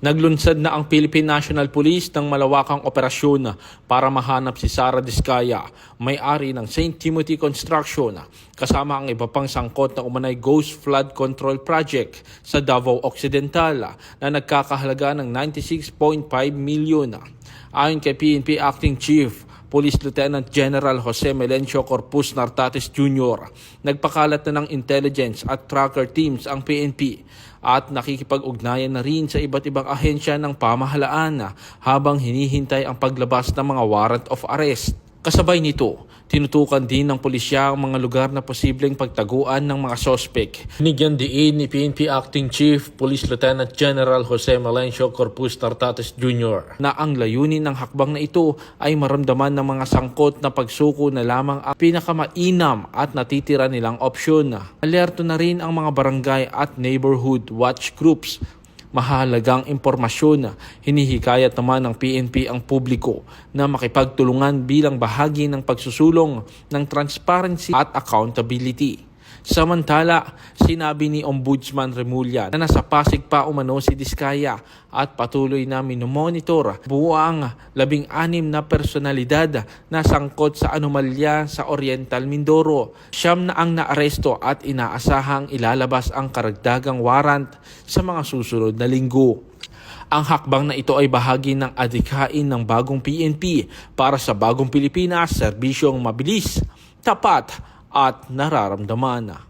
Naglunsad na ang Philippine National Police ng malawakang operasyon para mahanap si Sara Diskaya, may-ari ng St. Timothy Construction, kasama ang iba pang sangkot na umanay Ghost Flood Control Project sa Davao Occidental na nagkakahalaga ng 96.5 milyon. Ayon kay PNP Acting Chief Police Lieutenant General Jose Melencio Corpus Nartates Jr., nagpakalat na ng intelligence at tracker teams ang PNP at nakikipag-ugnayan na rin sa iba't ibang ahensya ng pamahalaan habang hinihintay ang paglabas ng mga warrant of arrest. Kasabay nito, tinutukan din ng pulisya ang mga lugar na posibleng pagtaguan ng mga sospek. Binigyan diin ni PNP Acting Chief Police Lieutenant General Jose Melencio Corpus Nartates Jr. na ang layunin ng hakbang na ito ay maramdaman ng mga sangkot na pagsuko na lamang ang pinakamainam at natitira nilang opsyon. Alerto na rin ang mga barangay at neighborhood watch groups. Mahalagang impormasyon. Hinihikayat naman ng PNP ang publiko na makipagtulungan bilang bahagi ng pagsusulong ng transparency at accountability. Samantala, sinabi ni Ombudsman Remulla na nasa Pasig pa umano si Diskaya at patuloy na minomonitor buwang 16 na personalidad na sangkot sa anomalya sa Oriental Mindoro. Siyam na ang naaresto at inaasahang ilalabas ang karagdagang warrant sa mga susunod na linggo. Ang hakbang na ito ay bahagi ng adhikain ng bagong PNP para sa bagong Pilipinas, serbisyong mabilis, tapat at nararamdaman.